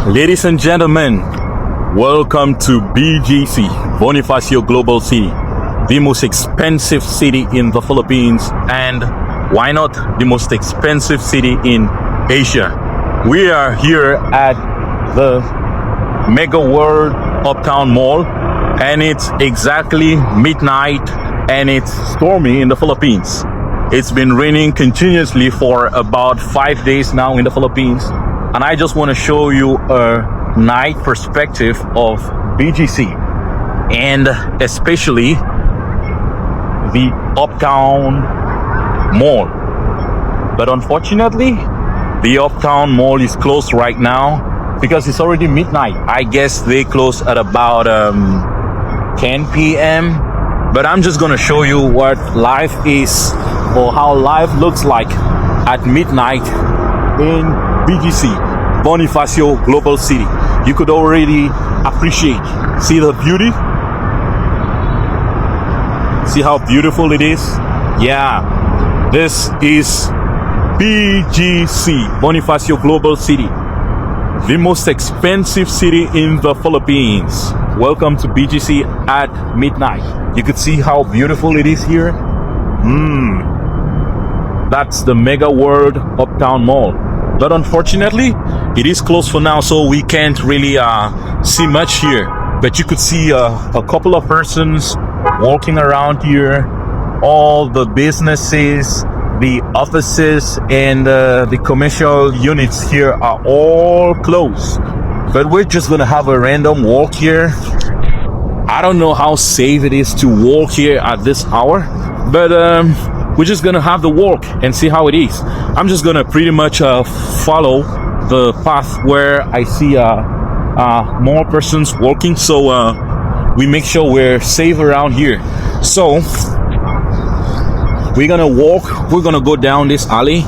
Ladies and gentlemen, welcome to BGC, Bonifacio Global City, the most expensive city in the Philippines, and why not the most expensive city in Asia. We are here at the Megaworld Uptown Mall, and it's exactly midnight, and it's stormy in the Philippines. It's been raining continuously for about 5 days now in the Philippines, and I just want to show you a night perspective of BGC, and especially the Uptown Mall. But unfortunately, the Uptown Mall is closed right now because it's already midnight. I guess they close at about 10 p.m. But I'm just gonna show you what life is, or how life looks like at midnight in BGC, Bonifacio Global City. You could already appreciate, see the beauty? See how beautiful it is? Yeah, this is BGC, Bonifacio Global City, the most expensive city in the Philippines. Welcome to BGC at midnight. You could see how beautiful it is here. That's the Megaworld Uptown Mall. But unfortunately, it is closed for now, so we can't really see much here. But you could see a couple of persons walking around here. All the businesses, the offices, and the commercial units here are all closed. But we're just gonna have a random walk here. I don't know how safe it is to walk here at this hour, but we're just gonna have the walk and see how it is. I'm just gonna pretty much follow the path where I see more persons walking, so we make sure we're safe around here. So we're gonna walk, we're gonna go down this alley.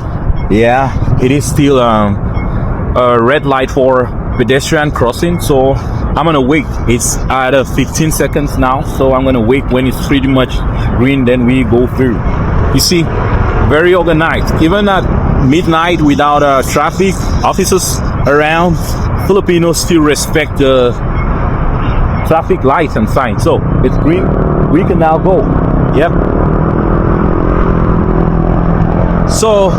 Yeah, it is still a red light for pedestrian crossing, so I'm gonna wait. It's at 15 seconds now, so I'm gonna wait when it's pretty much green, then we go through. You see, very organized. Even at midnight without traffic officers around, Filipinos still respect the traffic lights and signs. So it's green, we can now go. Yep. So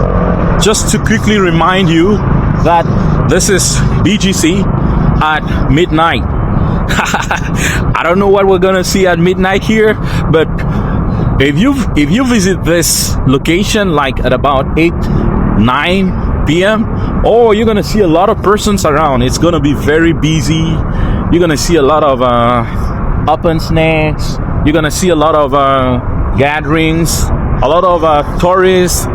just to quickly remind you that this is BGC at midnight. I don't know what we're gonna see at midnight here, but if you visit this location like at about 8-9 p.m., oh, you're gonna see a lot of persons around. It's gonna be very busy. You're gonna see a lot of open snacks. You're gonna see a lot of gatherings, a lot of tourists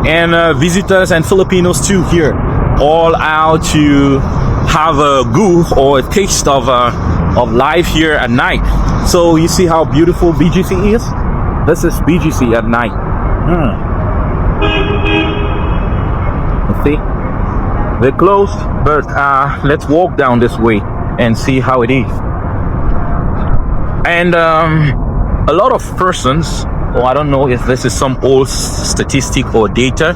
and visitors and Filipinos too here, all out to have a goof or a taste of life here at night. So you see how beautiful BGC is? This is BGC at night. You see? They're closed, but let's walk down this way and see how it is. And a lot of persons, or I don't know if this is some old statistic or data,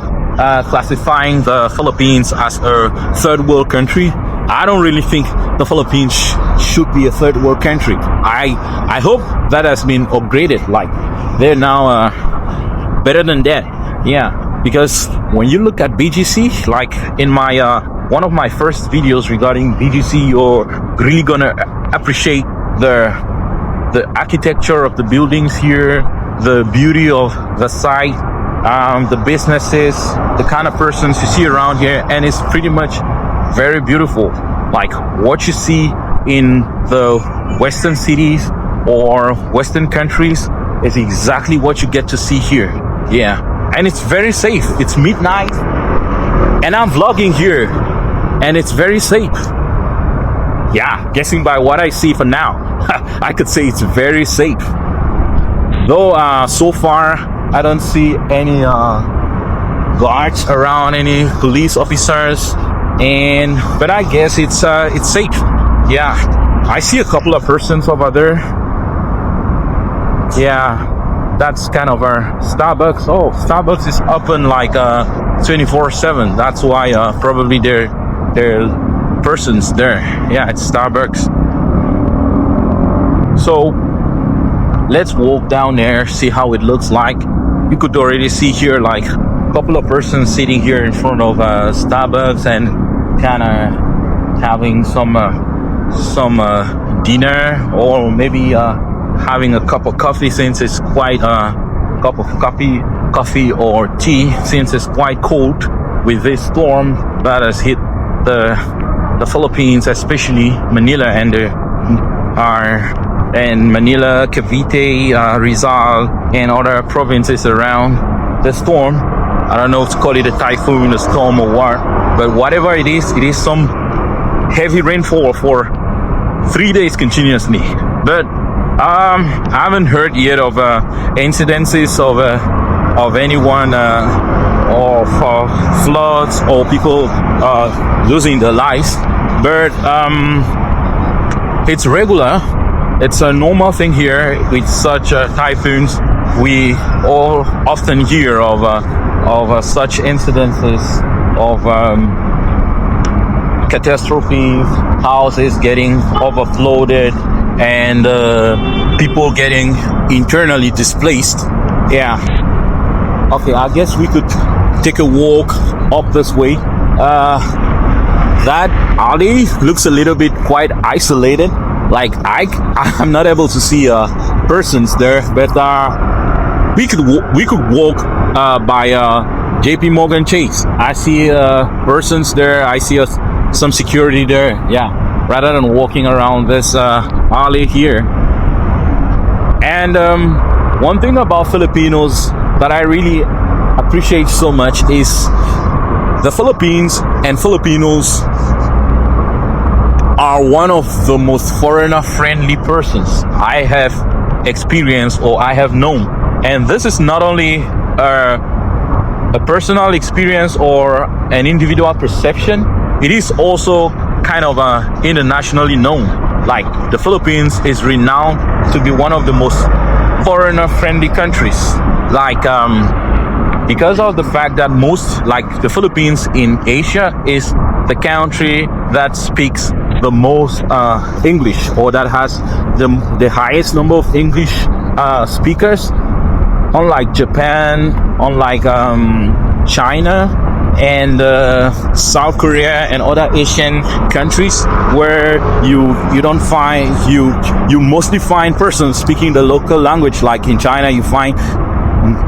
classifying the Philippines as a third world country. I don't really think the Philippines should be a third world country. I hope that has been upgraded. Like they're now better than that. Yeah, because when you look at BGC, like in my one of my first videos regarding BGC, you're really gonna appreciate the architecture of the buildings here, the beauty of the site, the businesses, the kind of persons you see around here, and it's pretty much very beautiful. Like what you see in the Western cities or Western countries is exactly what you get to see here. Yeah, and it's very safe. It's midnight, and I'm vlogging here, and it's very safe. Yeah, guessing by what I see for now, I could say it's very safe. Though so far I don't see any guards around, any police officers, but I guess it's safe. Yeah, I see a couple of persons over there. Yeah, that's kind of our Starbucks. Oh, Starbucks is open like 24/7. That's why probably they're persons there. Yeah, it's Starbucks. So let's walk down there, see how it looks like. You could already see here like a couple of persons sitting here in front of Starbucks and kind of having some dinner, or maybe having a cup of coffee, since it's quite a cup of coffee or tea, since it's quite cold with this storm that has hit the Philippines, especially Manila and Manila, Cavite, Rizal, and other provinces around the storm. I don't know if to call it a typhoon, a storm, or what, but whatever it is some heavy rainfall for 3 days continuously. But I haven't heard yet of incidences of anyone of floods or people losing their lives. But it's regular. It's a normal thing here with such typhoons. We all often hear of such incidences of catastrophes, houses getting overflooded, and people getting internally displaced. Yeah. Okay, I guess we could take a walk up this way. That alley looks a little bit quite isolated. Like I'm not able to see persons there, but we could walk by JP Morgan Chase. I see persons there. I see some security there. Yeah, rather than walking around this alley here. And one thing about Filipinos that I really appreciate so much is the Philippines and Filipinos are one of the most foreigner-friendly persons I have experienced or I have known. And this is not only a personal experience or an individual perception, it is also kind of internationally known. Like, the Philippines is renowned to be one of the most foreigner-friendly countries. Like, because of the fact that most, like the Philippines in Asia, is the country that speaks the most English, or that has the highest number of English speakers, unlike Japan, unlike China and South Korea and other Asian countries, where you mostly find persons speaking the local language. Like in China, you find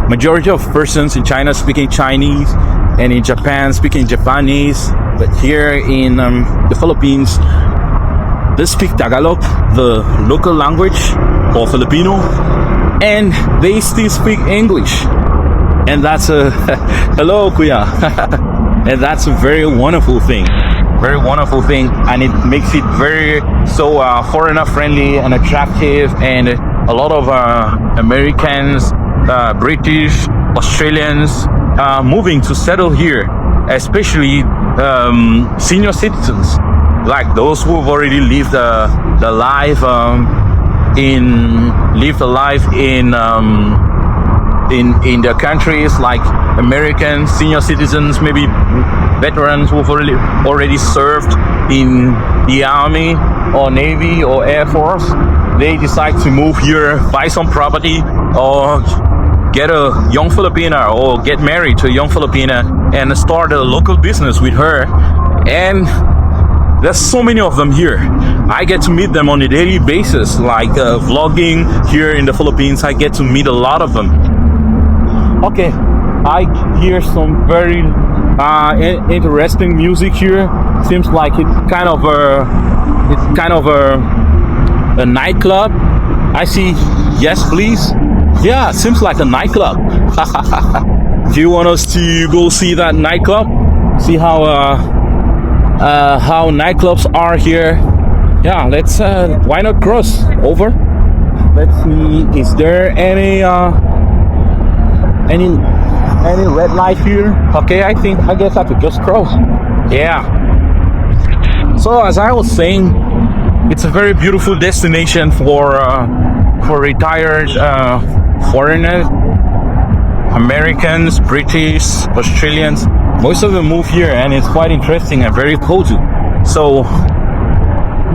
majority of persons in China speaking Chinese, and in Japan speaking Japanese. But here in the Philippines, they speak Tagalog, the local language, or Filipino, and they still speak English. And that's a hello, kuya. And that's a very wonderful thing. Very wonderful thing, and it makes it very so foreigner friendly and attractive. And a lot of Americans, British, Australians moving to settle here, especially senior citizens, like those who have already lived the life in their countries, like American senior citizens, maybe veterans who've already served in the army or navy or air force. They decide to move here, buy some property, or get a young Filipina, or get married to a young Filipina and start a local business with her. And there's so many of them here. I get to meet them on a daily basis, like vlogging here in the Philippines. I get to meet a lot of them. Okay, I hear some very interesting music here. Seems like it's kind of a nightclub. I see. Yes, please. Yeah, seems like a nightclub. Do you want us to go see that nightclub? See how nightclubs are here? Yeah, let's. Why not cross over? Let's see. Is there any red light here? Okay, I guess I could just cross. Yeah. So as I was saying, it's a very beautiful destination for retired foreigners, Americans, British, Australians. Most of them move here, and it's quite interesting and very cozy. So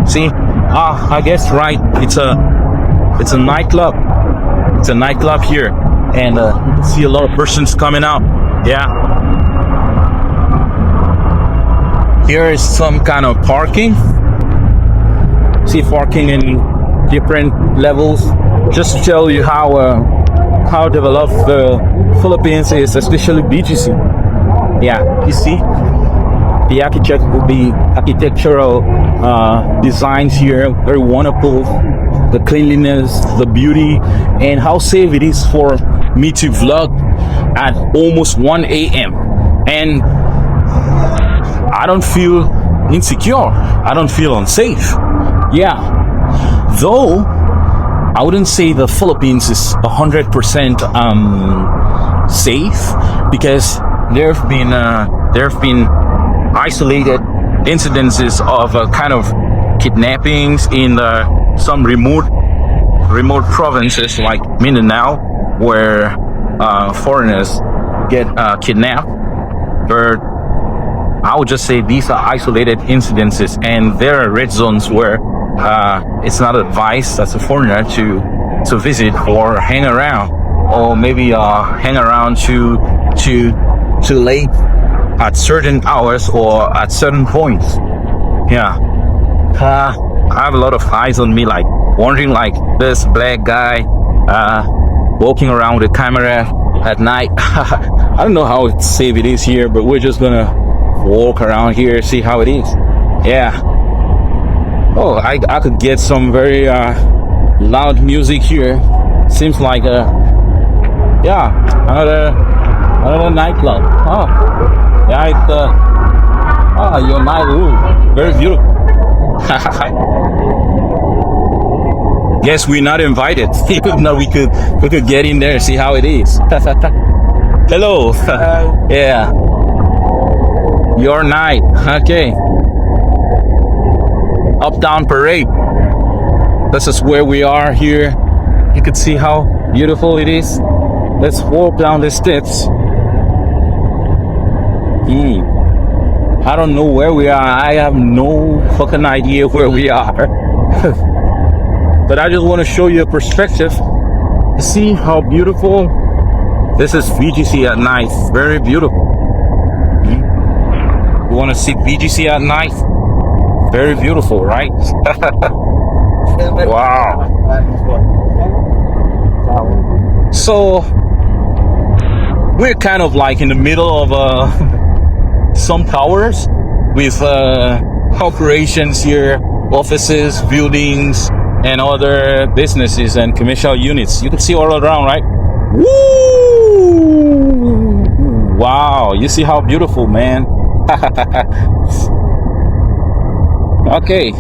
see, I guess right. It's a nightclub. It's a nightclub here, and you can see a lot of persons coming out. Yeah. Here is some kind of parking. See parking in different levels. Just to tell you how developed the Philippines is, especially BGC. Yeah, you see the architectural designs here, very wonderful. The cleanliness, the beauty, and how safe it is for me to vlog at almost 1 a.m. And I don't feel insecure. I don't feel unsafe. Yeah. Though I wouldn't say the Philippines is 100% safe, because there have been isolated incidences of kind of kidnappings in some remote provinces like Mindanao, where foreigners get kidnapped. But I would just say these are isolated incidences, and there are red zones where it's not advised as a foreigner to visit or hang around, or maybe hang around too late at certain hours or at certain points. Yeah. I have a lot of eyes on me, like wondering, like this black guy walking around with a camera at night. I don't know how safe it is here, but we're just gonna walk around here, see how it is. Yeah. Oh, I could get some very loud music here. Seems like yeah, another nightclub. Oh, yeah, it's your night room, very beautiful. Guess we're not invited. No, we could get in there, see how it is. Hello. Yeah. Your night. Okay. Uptown Parade. This is where we are here. You can see how beautiful it is. Let's walk down the steps. I don't know where we are. I have no fucking idea where we are. But I just want to show you a perspective to see how beautiful this is. BGC at night. Very beautiful. You want to see BGC at night? Very beautiful, right? Wow. So we're kind of like in the middle of some towers with corporations here, offices, buildings, and other businesses and commercial units. You can see all around, right? Woo! Wow, you see how beautiful, man. Okay.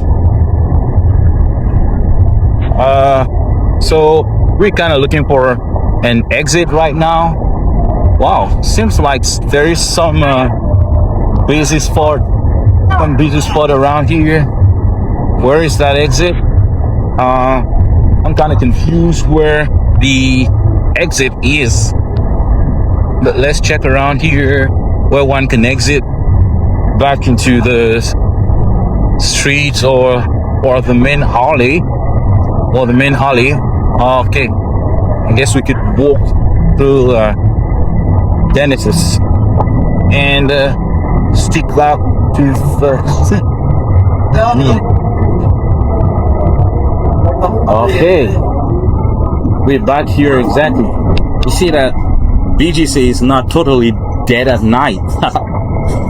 So we're kind of looking for an exit right now. Wow, seems like there is some busy spot around here. Where is that exit? I'm kind of confused where the exit is, but let's check around here where one can exit back into the streets or the main alley. Okay, I guess we could walk through Genesis and stick out to the Okay, we're back here exactly. You see that BGC is not totally dead at night.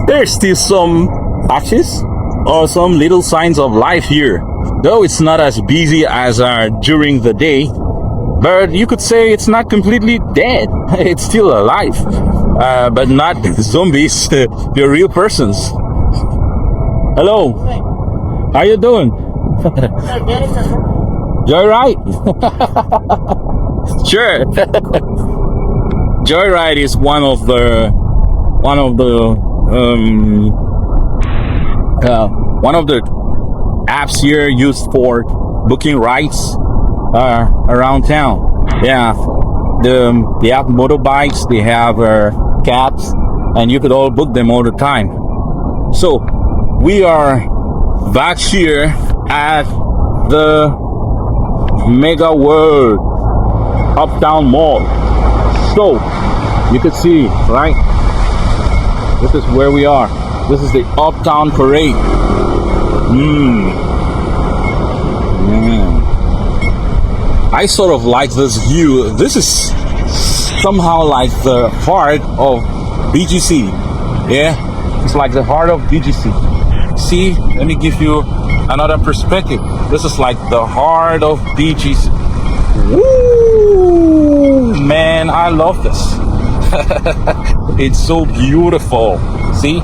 There's still some ashes or some little signs of life here, though it's not as busy as during the day. But you could say it's not completely dead. It's still alive, but not zombies. They're real persons. Hello, how you doing? Joyride? Sure. Joyride is one of the apps here used for booking rides around town. Yeah, they have motorbikes, they have cabs, and you could all book them all the time. So we are back here at the Megaworld Uptown Mall. So you can see, right? This is where we are. This is the Uptown Parade. I sort of like this view. This is somehow like the heart of BGC. Yeah, it's like the heart of BGC. See, let me give you another perspective. This is like the heart of BGC. Woo! Man, I love this. It's so beautiful. See?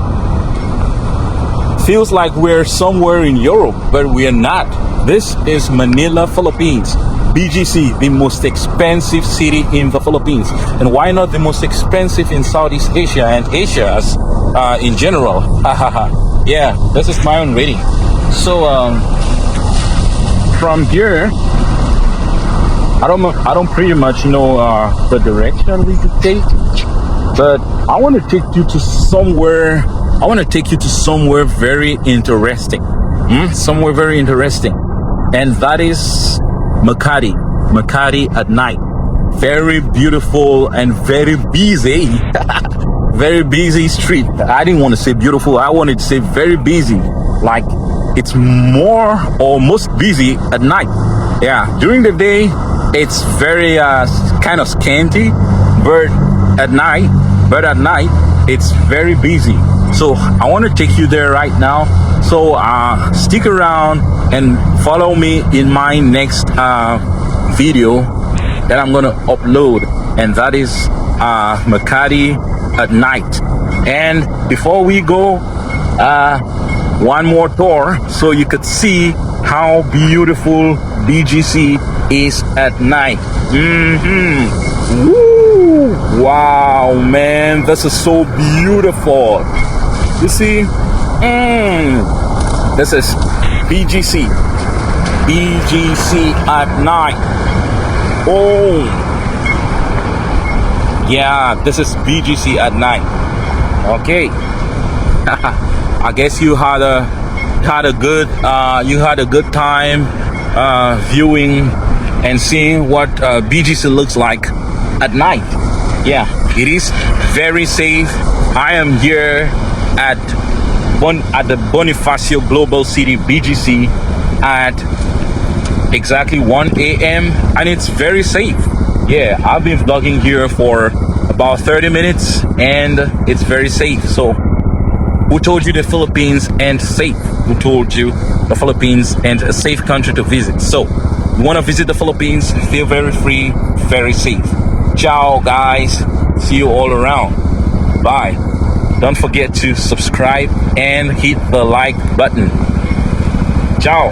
Feels like we're somewhere in Europe, but we are not. This is Manila, Philippines. BGC, the most expensive city in the Philippines. And why not the most expensive in Southeast Asia and Asia as in general? Yeah, this is my own rating. So from here, I don't pretty much know the direction we could take, but I want to take you to somewhere. I want to take you to somewhere very interesting. Somewhere very interesting, and that is Makati. Makati at night. Very beautiful and very busy. Very busy street. I didn't want to say beautiful. I wanted to say very busy. Like it's more or most busy at night. Yeah, during the day it's very kind of scanty, but at night it's very busy. So I want to take you there right now. So stick around and follow me in my next video that I'm gonna upload, and that is Makati at night. And before we go, one more tour so you could see how beautiful BGC is at night. Woo! Wow, man, this is so beautiful. You see, this is BGC at night. Oh, yeah, this is BGC at night. Okay. I guess you had a good time viewing and seeing what BGC looks like at night. Yeah, it is very safe. I am here at the Bonifacio Global City BGC at exactly 1 a.m. and it's very safe. Yeah, I've been vlogging here for about 30 minutes and it's very safe. So who told you the Philippines ain't safe? Who told you the Philippines ain't a safe country to visit? So you want to visit the Philippines, feel very free, very safe. Ciao guys, see you all around. Bye. Don't forget to subscribe and hit the like button. Ciao.